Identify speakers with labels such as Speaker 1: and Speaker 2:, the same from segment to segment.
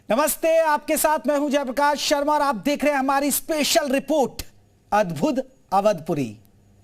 Speaker 1: नमस्ते, आपके साथ मैं हूं जयप्रकाश शर्मा और आप देख रहे हैं हमारी स्पेशल रिपोर्ट अद्भुत अवधपुरी।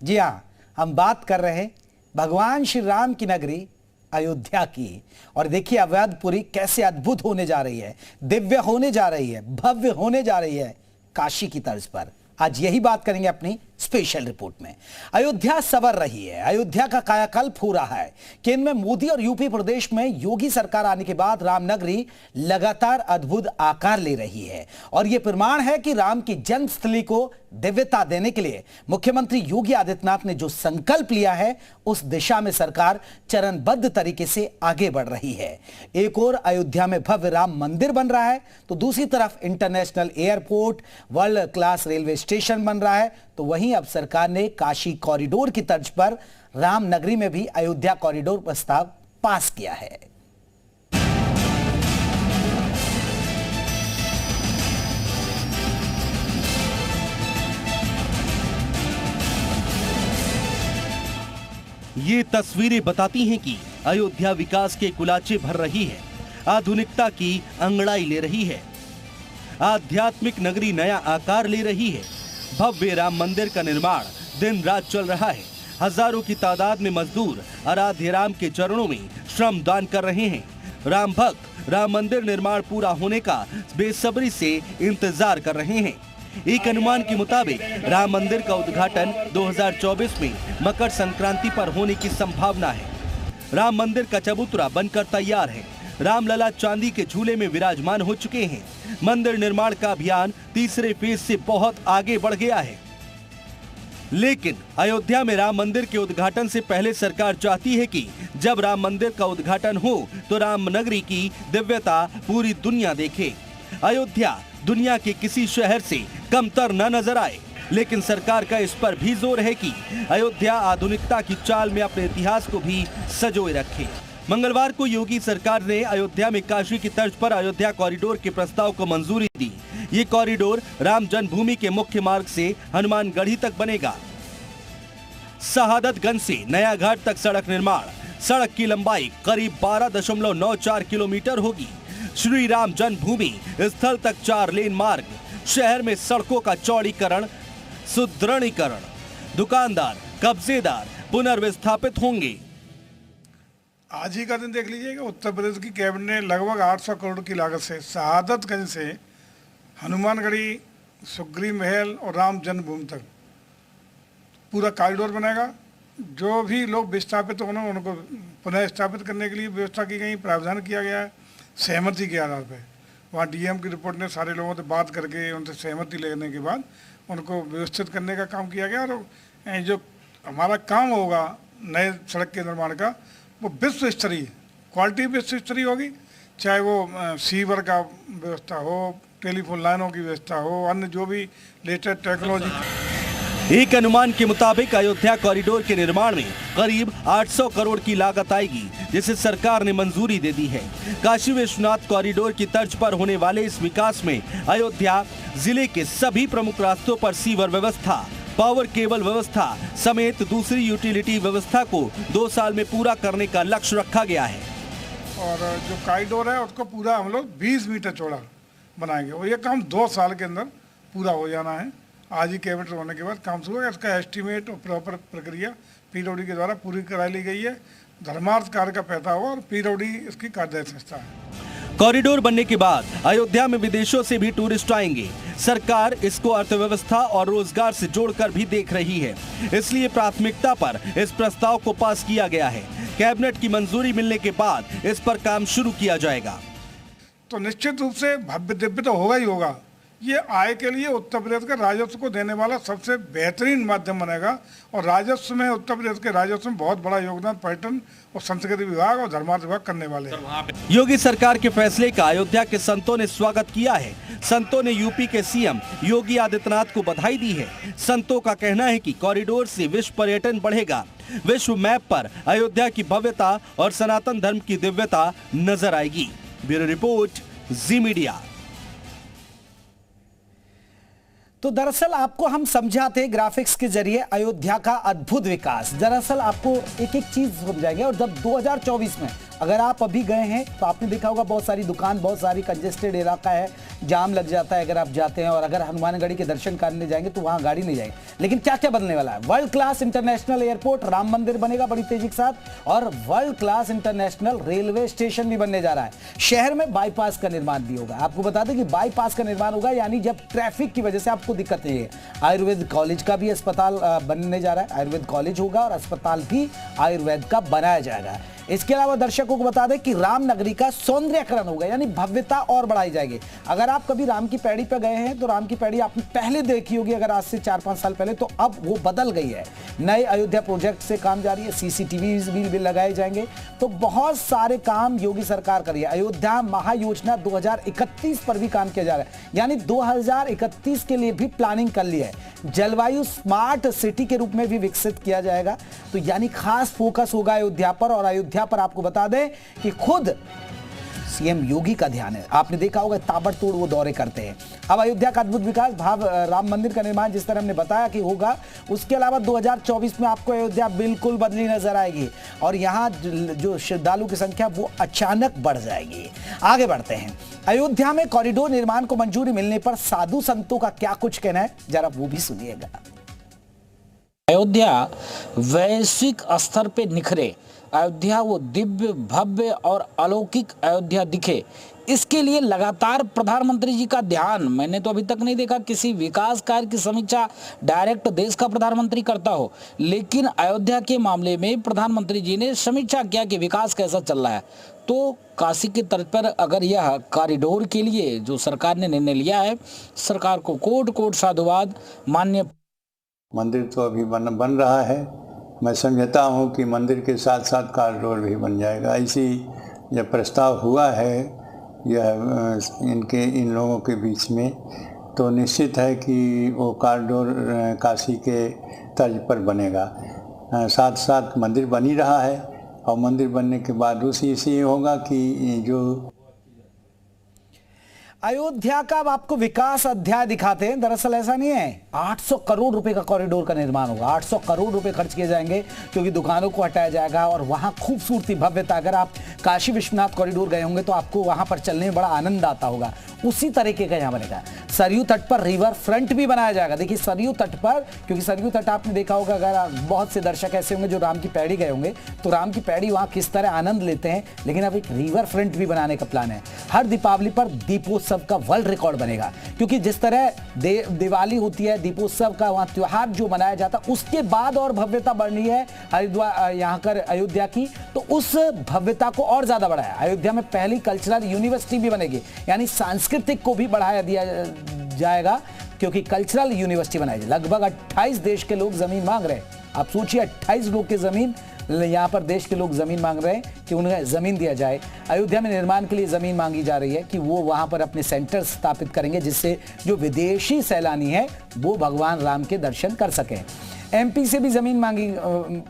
Speaker 1: जी हां, हम बात कर रहे हैं भगवान श्री राम की नगरी अयोध्या की। और देखिए अवधपुरी कैसे अद्भुत होने जा रही है, दिव्य होने जा रही है, भव्य होने जा रही है काशी की तर्ज पर। आज यही बात करेंगे अपनी स्पेशल रिपोर्ट में। अयोध्या संवर रही है, अयोध्या का कायाकल्प हो रहा है। केंद्र में मोदी और यूपी प्रदेश में योगी सरकार आने के बाद रामनगरी लगातार अद्भुत आकार ले रही है और यह प्रमाण है कि राम की जन्मस्थली को दिव्यता देने के लिए मुख्यमंत्री योगी आदित्यनाथ ने जो संकल्प लिया है उस दिशा में सरकार चरणबद्ध तरीके से आगे बढ़ रही है। एक ओर अयोध्या में भव्य राम मंदिर बन रहा है तो दूसरी तरफ international airport, world class railway station बन रहा है। तो वहीं अब सरकार ने काशी कॉरिडोर की तर्ज पर रामनगरी में भी अयोध्या कॉरिडोर प्रस्ताव पास किया है।
Speaker 2: ये तस्वीरें बताती हैं कि अयोध्या विकास के कुलाचे भर रही है, आधुनिकता की अंगड़ाई ले रही है, आध्यात्मिक नगरी नया आकार ले रही है। भव्य राम मंदिर का निर्माण दिन रात चल रहा है। हजारों की तादाद में मजदूर आराध्य राम के चरणों में श्रम दान कर रहे हैं। राम भक्त राम मंदिर निर्माण पूरा होने का बेसब्री से इंतजार कर रहे हैं। एक अनुमान के मुताबिक राम मंदिर का उद्घाटन 2024 में मकर संक्रांति पर होने की संभावना है। राम मंदिर का चबूतरा बनकर तैयार है। रामलला चांदी के झूले में विराजमान हो चुके हैं। मंदिर निर्माण का अभियान तीसरे फेज से बहुत आगे बढ़ गया है। लेकिन अयोध्या में राम मंदिर के उद्घाटन से पहले सरकार चाहती है कि जब राम मंदिर का उद्घाटन हो तो रामनगरी की दिव्यता पूरी दुनिया देखे। अयोध्या दुनिया के किसी शहर से कमतर न नजर आए। लेकिन सरकार का इस पर भी जोर है कि अयोध्या आधुनिकता की चाल में अपने इतिहास को भी संजोए रखे। मंगलवार को योगी सरकार ने अयोध्या में काशी की तर्ज पर अयोध्या कॉरिडोर के प्रस्ताव को मंजूरी दी। ये कॉरिडोर राम जन्मभूमि के मुख्य मार्ग से हनुमानगढ़ी तक बनेगा। शहादतगंज से नया घाट तक सड़क निर्माण। सड़क की लंबाई करीब 12.94 किलोमीटर होगी। श्री राम जन्मभूमि स्थल तक 4 लेन मार्ग। शहर में सड़कों का चौड़ीकरण, सुदृढ़ीकरण, दुकानदार, कब्जेदार पुनर्विस्थापित होंगे।
Speaker 3: आज ही का दिन देख लीजिए कि उत्तर प्रदेश की कैबिनेट ने लगभग 800 करोड़ की लागत से शहादतगंज से हनुमानगढ़ी, सुग्रीव महल और राम जन्मभूमि तक पूरा कॉरिडोर बनाएगा। जो भी लोग विस्थापित होंगे उनको पुनः स्थापित करने के लिए व्यवस्था की गई, प्रावधान किया गया है सहमति के आधार पर। वहाँ डीएम की रिपोर्ट ने सारे लोगों से बात करके उनसे सहमति लेने के बाद उनको व्यवस्थित करने का काम किया गया। और जो हमारा काम होगा नए सड़क के निर्माण का वो विश्व स्तरीय क्वालिटी विश्व स्तरीय होगी। चाहे वो सीवर का व्यवस्था हो, टेलीफोन लाइनों की व्यवस्था हो, अन्य जो भी लेटेस्ट टेक्नोलॉजी।
Speaker 2: एक अनुमान के मुताबिक अयोध्या कॉरिडोर के निर्माण में करीब 800 करोड़ की लागत आएगी, जिसे सरकार ने मंजूरी दे दी है। काशी विश्वनाथ कॉरिडोर की तर्ज पर होने वाले इस विकास में अयोध्या जिले के सभी प्रमुख रास्तों पर सीवर व्यवस्था, पावर केबल व्यवस्था समेत दूसरी यूटिलिटी व्यवस्था को 2 साल में पूरा करने का लक्ष्य रखा गया है।
Speaker 3: और जो कॉरिडोर है उसको पूरा हम लोग 20 मीटर चौड़ा बनाएंगे और ये काम 2 साल के अंदर पूरा हो जाना है। आज ही कैबिनेट होने के बाद काम शुरू है। इसका एस्टीमेट और प्रॉपर प्रक्रिया पीडब्ल्यूडी के द्वारा पूरी करा ली गई है। धर्मार्थ कार्य का पैसा हुआ और पीडब्ल्यूडी इसकी कार्यदायी संस्था है।
Speaker 2: कॉरिडोर बनने के बाद अयोध्या में विदेशों से भी टूरिस्ट आएंगे। सरकार इसको अर्थव्यवस्था और रोजगार से जोड़कर भी देख रही है, इसलिए प्राथमिकता पर इस प्रस्ताव को पास किया गया है। कैबिनेट की मंजूरी मिलने के बाद इस पर काम शुरू किया जाएगा।
Speaker 3: तो निश्चित रूप से भव्य दिव्य तो होगा ही होगा। ये आय के लिए उत्तर प्रदेश के राजस्व को देने वाला सबसे बेहतरीन माध्यम बनेगा। और राजस्व में उत्तर प्रदेश के राजस्व में बहुत बड़ा योगदान पर्यटन और संस्कृति विभाग और धर्मार्थ विभाग करने वाले हैं।
Speaker 2: योगी सरकार के फैसले का अयोध्या के संतों ने स्वागत किया है। संतों ने यूपी के सीएम योगी आदित्यनाथ को बधाई दी है। संतों का कहना है कि कॉरिडोर से विश्व पर्यटन बढ़ेगा। विश्व मैप पर अयोध्या की भव्यता और सनातन धर्म की दिव्यता नजर आएगी। ब्यूरो रिपोर्ट, जी मीडिया।
Speaker 1: तो दरअसल आपको हम समझाते ग्राफिक्स के जरिए अयोध्या का अद्भुत विकास। दरअसल आपको एक एक चीज समझाएंगे और जब 2024 में अगर आप अभी गए हैं तो आपने देखा होगा बहुत सारी दुकान, बहुत सारी कंजेस्टेड इलाका है, जाम लग जाता है अगर आप जाते हैं। और अगर हनुमानगढ़ी के दर्शन करने जाएंगे तो वहां गाड़ी नहीं जाएगी। लेकिन क्या क्या बनने वाला है? World class international airport, Ram मंदिर बनेगा बड़ी तेजी के साथ, और world class international railway station भी बनने जा रहा है। शहर में बाईपास का निर्माण भी होगा। आपको बता दें कि बाईपास का निर्माण होगा, यानी जब ट्रैफिक की वजह से आपको दिक्कत नहीं है। आयुर्वेद कॉलेज का भी अस्पताल बनने जा रहा है। आयुर्वेद कॉलेज होगा और अस्पताल भी आयुर्वेद का बनाया जाएगा। इसके अलावा दर्शकों को बता दें कि राम नगरी का सौंदर्यकरण होगा, यानी भव्यता और बढ़ाई जाएगी। अगर आप कभी राम की पैड़ी पर गए हैं तो राम की पैड़ी आपने पहले देखी होगी, अगर आज से 4-5 साल पहले, तो अब वो बदल गई है। नए अयोध्या प्रोजेक्ट से काम जारी है, सीसीटीवी भी लगाए जाएंगे। तो बहुत सारे काम योगी सरकार कर रही है। अयोध्या महायोजना 2031 पर भी काम किया जा रहा है, यानी 2031 के लिए भी प्लानिंग कर ली है। जलवायु स्मार्ट सिटी के रूप में भी विकसित किया जाएगा। तो यानी खास फोकस होगा अयोध्या पर। और अयोध्या पर आपको बता दें कि खुद सीएम योगी का ध्यान है। आपने देखा होगा ताबड़तोड़ वो दौरे करते हैं। अब अयोध्या का अद्भुत विकास, राम मंदिर का निर्माण जिस तरह हमने बताया कि होगा, उसके अलावा 2024 में आपको अयोध्या बिल्कुल बदली नजर आएगी और यहाँ जो श्रद्धालु की संख्या वो अचानक बढ़ जाएगी। आगे बढ़ते हैं। अयोध्या में कॉरिडोर निर्माण को मंजूरी मिलने पर साधु संतों का क्या कुछ कहना है, जरा वो भी सुनिएगा।
Speaker 4: अयोध्या वैश्विक स्तर पे निखरे, अयोध्या वो दिव्य, भव्य और अलौकिक अयोध्या दिखे, इसके लिए लगातार प्रधानमंत्री जी का ध्यान। मैंने तो अभी तक नहीं देखा किसी विकास कार्य की समीक्षा डायरेक्ट देश का प्रधानमंत्री करता हो, लेकिन अयोध्या के मामले में प्रधानमंत्री जी ने समीक्षा किया कि विकास कैसा चल रहा है। तो काशी के तर्ज पर अगर यह कॉरिडोर के लिए जो सरकार ने निर्णय लिया है, सरकार को कोट कोट साधुवाद। माननीय
Speaker 5: मंदिर तो अभी बन रहा है, मैं समझता हूँ कि मंदिर के साथ साथ कॉरिडोर भी बन जाएगा। ऐसी जब प्रस्ताव हुआ है यह इन लोगों के बीच में, तो निश्चित है कि वो कॉरिडोर काशी के तर्ज पर बनेगा। साथ साथ मंदिर बन ही रहा है और मंदिर बनने के बाद उसी से होगा कि जो
Speaker 1: अयोध्या का अब आपको विकास अध्याय दिखाते हैं। दरअसल ऐसा नहीं है, 800 करोड़ रुपए का कॉरिडोर का निर्माण होगा। 800 करोड़ रुपए खर्च किए जाएंगे क्योंकि दुकानों को हटाया जाएगा और वहां खूबसूरती, भव्यता। अगर आप काशी विश्वनाथ कॉरिडोर गए होंगे तो आपको वहां पर चलने में बड़ा आनंद आता होगा। उसी तरीके का यहाँ बनेगा। सरयू तट पर रिवर फ्रंट भी बनाया जाएगा। देखिए सरयू तट पर, क्योंकि सरयू तट आपने देखा होगा, अगर बहुत से दर्शक ऐसे होंगे जो राम की पैड़ी गए होंगे तो राम की पैड़ी वहां किस तरह आनंद लेते हैं, लेकिन अब एक रिवर फ्रंट भी बनाने का प्लान है। हर दीपावली पर दीपोत्सव का वर्ल्ड रिकॉर्ड बनेगा, क्योंकि जिस तरह दिवाली होती है, दीपोत्सव का वहां त्योहार जो मनाया जाता, उसके बाद और भव्यता बढ़नी है हरिद्वार यहाँ कर अयोध्या की, तो उस भव्यता को और ज्यादा बढ़ाया। अयोध्या में पहली कल्चरल यूनिवर्सिटी भी बनेगी, यानी सांस्कृतिक को भी बढ़ाया दिया जाएगा, क्योंकि कल्चरल यूनिवर्सिटी बनाई जाए। लगभग 28 देश के लोग जमीन मांग रहे हैं। आप सोचिए 28 लोग की जमीन, यहाँ पर देश के लोग जमीन मांग रहे हैं कि उन्हें जमीन दिया जाए। अयोध्या में निर्माण के लिए जमीन मांगी जा रही है कि वो वहां पर अपने सेंटर स्थापित करेंगे, जिससे जो विदेशी सैलानी है वो भगवान राम के दर्शन कर सकें। एमपी से भी जमीन मांगी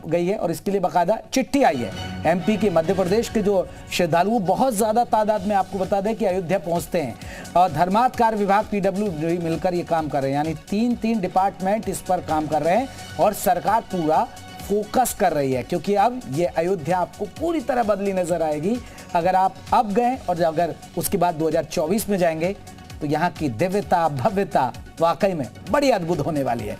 Speaker 1: गई है और इसके लिए बाकायदा चिट्ठी आई है। एमपी के, मध्य प्रदेश के जो श्रद्धालु बहुत ज्यादा तादाद में, आपको बता दें कि अयोध्या पहुंचते हैं। और धर्मार्थ कार्य विभाग, पीडब्ल्यूडी मिलकर ये काम कर रहे हैं, यानी 3 डिपार्टमेंट इस पर काम कर रहे हैं और सरकार पूरा फोकस कर रही है, क्योंकि अब ये अयोध्या आपको पूरी तरह बदली नजर आएगी। अगर आप अब गए और अगर उसके बाद 2024 में जाएंगे तो यहाँ की दिव्यता, भव्यता वाकई में बड़ी अद्भुत होने वाली है।